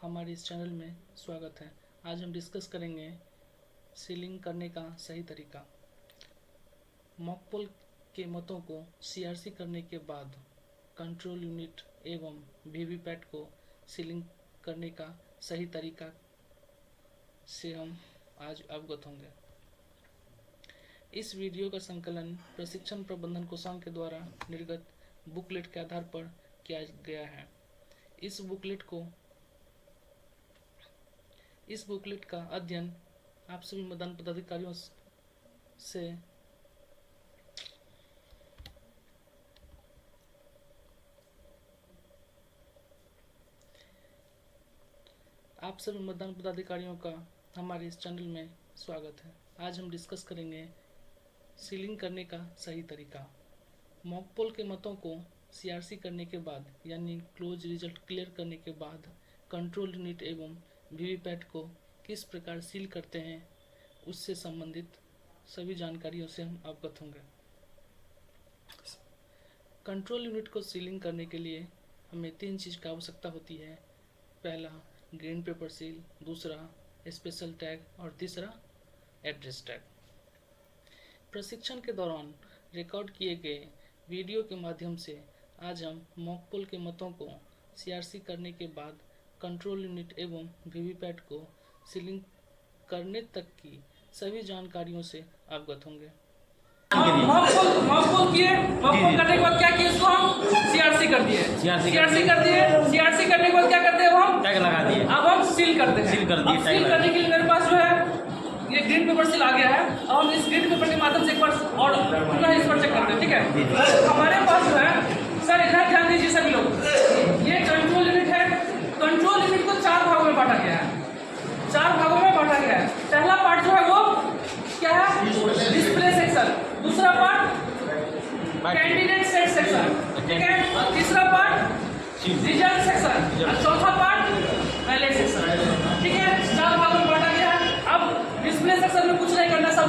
हमारे इस चैनल में स्वागत है। आज हम डिस्कस करेंगे सीलिंग करने का सही तरीका। मॉक पोल के मतों को सीआरसी करने के बाद कंट्रोल यूनिट एवं वीवीपैट को सीलिंग करने का सही तरीका से हम आज अवगत होंगे। इस वीडियो का संकलन प्रशिक्षण प्रबंधन कोषांग के द्वारा निर्गत बुकलेट के आधार पर किया गया है। इस बुकलेट का अध्ययन आप सभी मतदान पदाधिकारियों का हमारे इस चैनल में स्वागत है। आज हम डिस्कस करेंगे सीलिंग करने का सही तरीका। मॉक पोल के मतों को सीआरसी करने के बाद यानी क्लोज रिजल्ट क्लियर करने के बाद कंट्रोल यूनिट एवं वीवीपैट को किस प्रकार सील करते हैं, उससे संबंधित सभी जानकारियों से हम अवगत होंगे। कंट्रोल यूनिट को सीलिंग करने के लिए हमें 3 चीज़ की आवश्यकता होती है। पहला ग्रीन पेपर सील, दूसरा स्पेशल टैग और तीसरा एड्रेस टैग। प्रशिक्षण के दौरान रिकॉर्ड किए गए वीडियो के माध्यम से आज हम मॉक पोल के मतों को सीआरसी करने के बाद कंट्रोल यूनिट एवं वीवीपैट को सीलिंग करने तक की सभी जानकारियों से अवगत होंगे। मॉक पोल करने के बाद क्या किया, इसको हम सीआरसी कर दिए। सीआरसी करने के बाद क्या करते हैं, हम टैग लगा दिए। अब हम सील करते हैं। सील कर दिए। सील करने के लिए मेरे पास जो है ये ग्रीन पेपर सील आ गया है। अब हम इस ग्रीन पेपर के माध्यम से एक बार और पूरा इस पर चेक करते हैं। ठीक है, हमारे पास जो है सर इधर ध्यान दीजिए सभी लोग, ये कंट्रोल यूनिट है। कंट्रोल यूनिट को 4 भागों में बांटा गया है। 4 भागों में बांटा गया है। पहला पार्ट जो है वो क्या है, डिस्प्ले सेक्शन। दूसरा पार्ट कैंडिडेट सेट सेक्शन, ठीक है। और तीसरा पार्ट रिजल्ट सेक्शन और चौथा पार्ट बैलेट सेक्शन, ठीक है। 4 भागों में बांटा गया है। अब डिस्प्ले सेक्शन में कुछ नहीं करना, सब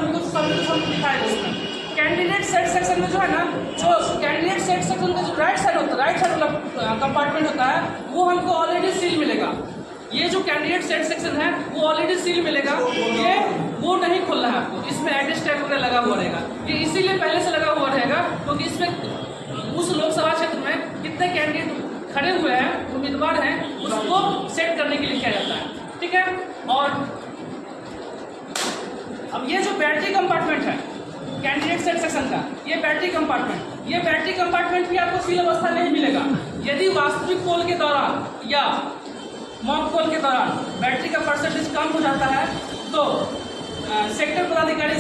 दिखाएगा उसमें। कैंडिडेट सेट सेक्शन में जो है ना, जो कैंडिडेट सेट सेक्शन का जो राइट साइड वाला कंपार्टमेंट होता है वो हमको ऑलरेडी सील मिलेगा। ये जो कैंडिडेट सेट सेक्शन है वो ऑलरेडी सील मिलेगा। ये वो नहीं खोलना है आपको, इसमें एड्रेस टैग वगैरह लगा हुआ रहेगा। ये इसीलिए पहले से लगा हुआ रहेगा क्योंकि इसमें उस लोकसभा क्षेत्र में कितने कैंडिडेट खड़े हुए हैं, उम्मीदवार हैं, उसको सेट करने के लिए किया जाता है, ठीक है। और अब ये जो बैटरी कंपार्टमेंट है कैंडिडेट सेट सेक्शन का, ये बैटरी कंपार्टमेंट भी आपको सील अवस्था नहीं मिलेगा। यदि वास्तविक पोल के दौरान या मॉक पोल के दौरान बैटरी का परसेंटेज कम हो जाता है तो सेक्टर पदाधिकारी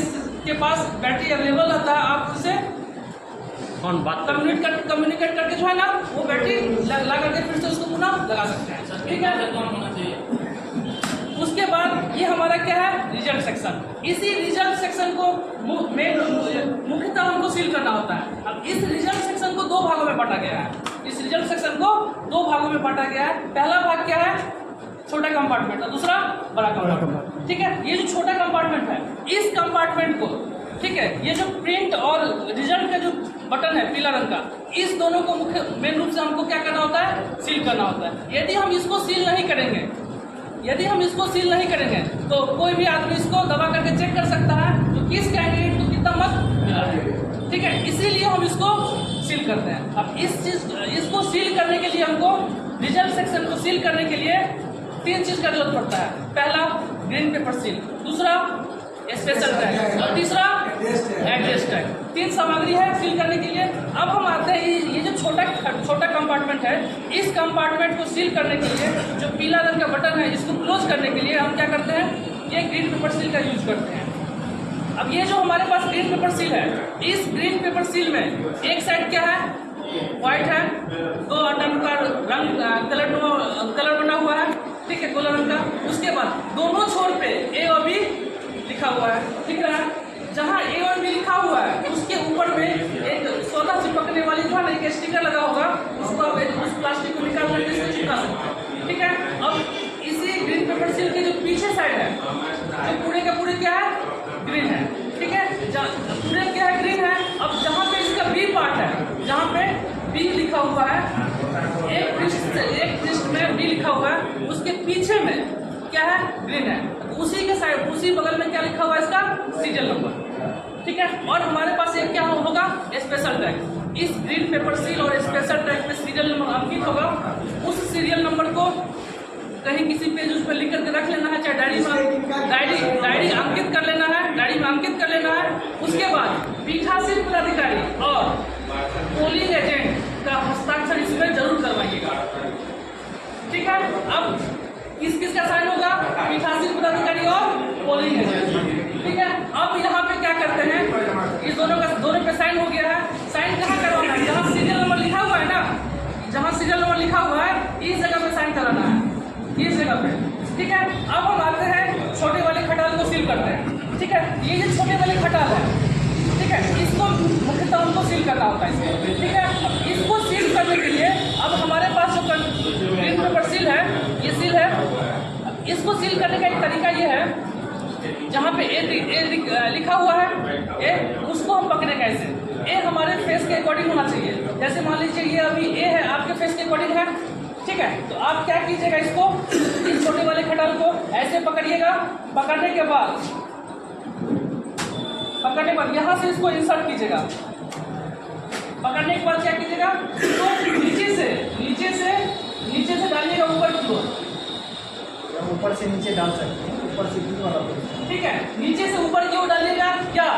के पास बैटरी अवेलेबल रहता है। आप उससे कम्युनिकेट करके जो है ना वो बैटरी लगा करके फिर से उसको पुनः लगा सकते हैं, ठीक है। उसके बाद ये हमारा क्या है, रिजल्ट सेक्शन। इसी रिजल्ट सेक्शन को मुख्यतः हमको सील करना होता है। अब इस रिजल्ट सेक्शन को 2 भागों में बांटा गया है। इस रिजल्ट सेक्शन को 2 भागों में बांटा गया है। पहला भाग क्या है, छोटा कंपार्टमेंट, और दूसरा बड़ा कंपार्टमेंट, ठीक है। ये जो छोटा कंपार्टमेंट है, इस कंपार्टमेंट को, ठीक है, ये जो प्रिंट और रिजल्ट का जो बटन है पीला रंग का, इस दोनों को मुख्य मेन रूप से हमको क्या करना होता है, सील करना होता है। यदि हम इसको सील नहीं करेंगे तो कोई भी आदमी इसको दबा करके चेक कर सकता है तो किस कैंडिडेट को कितना मत मिला है, ठीक है। इसीलिए हम इसको सील करते हैं। अब इसको सील करने के लिए हमको रिजल्ट सेक्शन को सील करने के लिए 3 चीज का जरूरत पड़ता है। पहला ग्रीन पेपर सील, दूसरा स्पेशल टैग और तीसरा एड्रेस टैग। 3 सामग्री है सील करने के लिए। अब हम आते हैं ये जो छोटा कंपार्टमेंट है, इस कंपार्टमेंट को सील करने के लिए जो पीला रंग का बटन है इसको क्लोज करने के लिए हम क्या करते हैं, ये ग्रीन पेपर सील का यूज करते हैं। अब ये जो हमारे पास ग्रीन पेपर सील है, इस ग्रीन पेपर सील में एक साइड क्या है, व्हाइट है, 2 अटम का रंग कलर बना हुआ है, ठीक है, गोला रंग का। उसके बाद दोनों छोर पे ए और बी लिखा हुआ है, ठीक है। जहाँ ए और बी लिखा हुआ है उसके ऊपर में एक सौदा चिपकने वाली जो है ना एक स्टिकर लगा होगा, उसको आप उस प्लास्टिक को निकाल करके इसको चिपका सकते हैं, ठीक है। अब इसी ग्रीन पेपर सील के जो पीछे साइड है, जो पूरे का पूरे क्या है, ग्रीन है, ठीक है। पूरे क्या है, ग्रीन है। अब जहाँ पे इसका बी पार्ट है, जहाँ पे बी लिखा हुआ है, एक पृष्ठ में बी लिखा हुआ है, उसके पीछे ग्रीन है, तो उसी के साइड उसी बगल में क्या लिखा हुआ है इसका सीरियल नंबर, ठीक है। और हमारे पास एक क्या होगा स्पेशल टैग, इस ग्रीन पेपर सील और स्पेशल टैग पे सीरियल नंबर अंकित होगा। उस सीरियल नंबर को कहीं किसी पेज उस पर लिख करके रख लेना है, चाहे डायरी अंकित कर लेना है, डायरी में अंकित कर लेना है। उसके बाद पीठासीन पदाधिकारी और पोलिंग एजेंट का हस्ताक्षर इसमें जरूर करवाइएगा, ठीक है। अब किस किस का साइन होगा, पीठासीन पदाधिकारी और पोलिंग एजेंट, ठीक है। अब यहाँ पे क्या करते हैं, इस दोनों पे साइन हो गया है। साइन कहाँ करवाना है, जहाँ सीरियल नंबर लिखा हुआ है ना, जहाँ सीरियल नंबर लिखा हुआ है इस जगह पे साइन कराना है, इस जगह पे, ठीक है। अब हम आते हैं छोटे वाले खटाल को सील करते हैं, ठीक है। ये जो छोटे वाले खटाल है, ठीक है, इसको मुख्यतः हमको सील करना होता है इसको, ठीक है। अब इसको सील करने के लिए अब हमारे पास जो ग्रीन पेपर सील है, ये सील है। इसको सील करने का एक तरीका ये है, जहाँ पे ए लिखा हुआ है ए, उसको हम पकड़े कैसे, ए हमारे फेस के अकॉर्डिंग होना चाहिए। जैसे मान लीजिए ये अभी ए है, आपके फेस के अकॉर्डिंग है, ठीक है। तो आप क्या कीजिएगा, इसको इस छोटे वाले खटाल को ऐसे पकड़िएगा। पकड़ने के बाद यहाँ से इसको इंसर्ट कीजिएगा। पकड़ने के बाद क्या कीजिएगा, तो नीचे से डालिएगा ऊपर की ओर, ऊपर से नीचे डाल सकते हैं, ऊपर से नीचे वाला, ठीक है। नीचे से ऊपर की ओर डालिएगा, क्या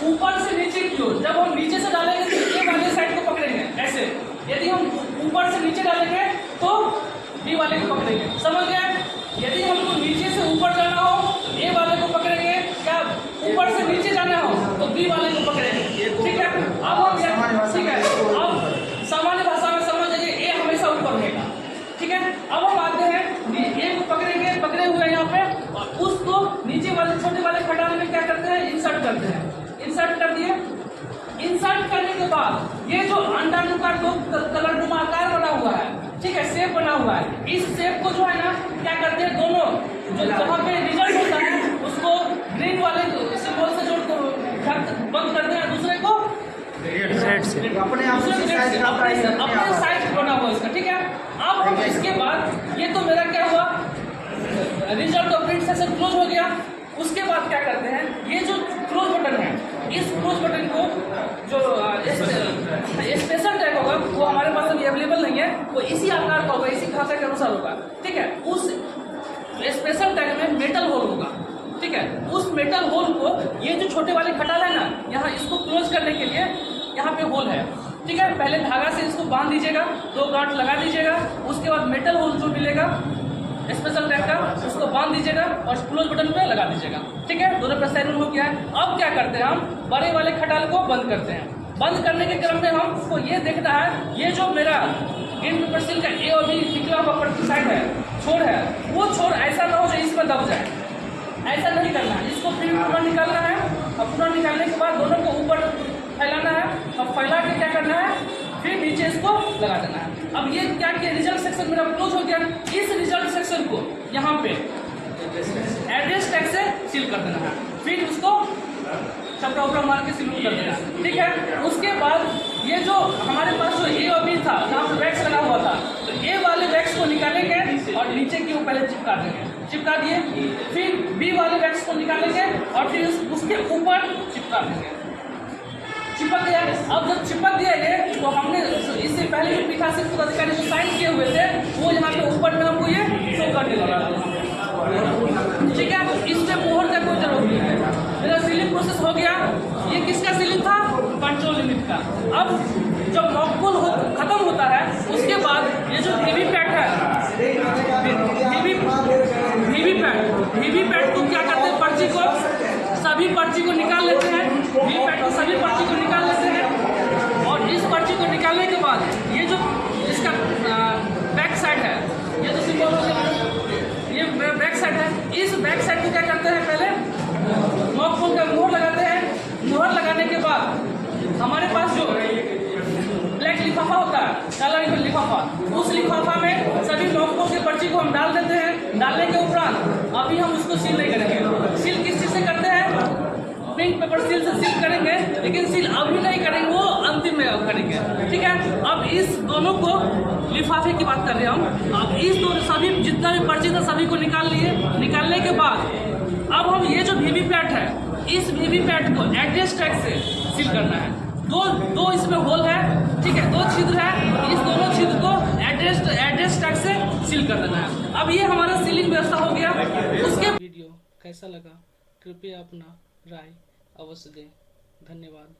ऊपर से नीचे की ओर। जब हम नीचे से डालेंगे तो ए वाले साइड को पकड़ेंगे ऐसे, यदि हम ऊपर से नीचे डालेंगे तो बी वाले को पकड़ेंगे, समझ गए। यदि हमको नीचे से ऊपर जाना हो तो ए वाले को पकड़ेंगे, क्या ऊपर से नीचे जाना हो तो बी वाले को पकड़ेंगे, ठीक है। अब हम ठीक है, अब सामान्य भाषा में समझ जाइए, ए हमेशा ऊपर रहेगा, ठीक है। अब हम आते हैं ए को पकड़ेंगे, पकड़े हुए यहाँ पे, और उसको नीचे वाले छोटे वाले खटाल में क्या करते हैं, इंसर्ट करते हैं। इंसर्ट कर दिए। इंसर्ट करने के बाद ये जो अंडाकार दो कलरनुमा आकार बना हुआ है, ठीक है, शेप बना हुआ है, इस शेप को जो है ना क्या करते हैं, दोनों जो जहाँ पे रिजल्ट होता है उसको ग्रीन वाले सिंबल से जोड़ बंद करते हैं, दूसरे को अपने साइज बना हुआ इसका, ठीक है। अब हम इसके बाद ये तो मेरा क्या हुआ, रिजल्ट और प्रिंट सेशन क्लोज हो गया। उसके बाद क्या करते हैं, ये जो क्लोज बटन है, इस क्लोज बटन को जो स्पेशल टैग होगा वो हमारे पास अभी अवेलेबल नहीं है, वो इसी आकार का होगा, इसी खासा के अनुसार होगा, ठीक है। उस स्पेशल टैग में मेटल होल होगा, ठीक है। उस मेटल होल को ये जो छोटे वाले खटाल है ना, यहाँ इसको क्लोज करने के लिए यहाँ पे होल है, ठीक है। पहले धागा से इसको बांध दीजिएगा, 2 गांठ लगा दीजिएगा। उसके बाद मेटल होल जो मिलेगा स्पेशल टैग का, उसको बांध दीजिएगा और क्लोज बटन पे लगा दीजिएगा, ठीक है। दोनों पे साइन हो गया है। अब क्या करते हैं, हम बड़े वाले खटाल को बंद करते हैं। बंद करने के क्रम में हमको ये देखना है, ये जो मेरा ग्रीन पेपर सील का ए और बी निकला हुआ साइड है, छोर है, वो छोर ऐसा ना हो जो इसमें दब जाए, ऐसा नहीं करना है। इसको फिर पूरा निकालना है, और पूरा निकालने के बाद दोनों को ऊपर फैलाना है, और फैला के क्या करना है, फिर नीचे इसको लगा देना है। अब ये क्या किया, रिजल्ट सेक्शन मेरा क्लोज हो गया। इस रिजल्ट सेक्शन को यहाँ पे एड्रेस टैग से सील कर देना है, फिर उसको चपड़ा उपड़ा मार के सील कर देना है, ठीक है। उसके बाद ये जो हमारे पास जो ए और बी था, जहाँ पे वैक्स लगा हुआ था, तो ए वाले वैक्स को निकालेंगे और नीचे की पहले चिपका देंगे, चिपका दिए। फिर बी वाले वैक्स को निकालेंगे और फिर उसके ऊपर चिपका देंगे, चिपक गया। अब जब चिपक दिया ये, तो हमने इससे पहले जो पीठासीन पदाधिकारी जो साइन किए हुए थे, वो यहाँ पे ऊपर में हमको ये शो करने लगा, ठीक है। इस पे मोहर का कोई जरूरत नहीं है। मेरा सीलिंग प्रोसेस हो गया। ये किसका सीलिंग था, कंट्रोल लिमिट का। अब जब मॉकपोल खत्म होता है, उसके बाद ये जो वीवीपैट है, वीवीपैट को क्या करते हैं, पर्ची को सभी पर्ची को निकाल लेते हैं, वीवीपैट को सभी पर्ची को निकाल लेते हैं। और इस पर्ची को निकालने के बाद ये जो इसका बैक साइड है, ये तो सिंबल हो गया, ये बैक साइड है। इस बैक साइड को क्या करते हैं, पहले मॉकपोल का मोहर लगाते हैं। मोहर लगाने के बाद हमारे पास जो ब्लैक लिफाफा होता है, काला लिफाफा, उस लिफाफा में सभी मॉकपोल के पर्ची को हम डाल देते हैं। डालने के उपरांत अभी हम उसको सील नहीं करेंगे। सील किस चीज़ से करते हैं, पिंक पेपर सील से सील करेंगे, लेकिन सील अभी नहीं करेंगे, वो अंतिम में करेंगे, ठीक है। अब इस दोनों को लिफाफे की बात कर रहे हैं हम। अब इस दो सभी जितना भी पर्ची था सभी को निकाल लिए। निकालने के बाद अब हम ये जो वीवीपैट है, इस वीवीपैट को एड्रेस टैग से सील करना है। दो इसमें होल है, ठीक है, 2 छिद्र है, इस दोनों छिद्र को एड्रेस टैग से सील कर देना है। अब ये हमारा सीलिंग व्यवस्था हो गया। उसके वीडियो कैसा लगा कृपया अपना राय अवश्य दें। धन्यवाद।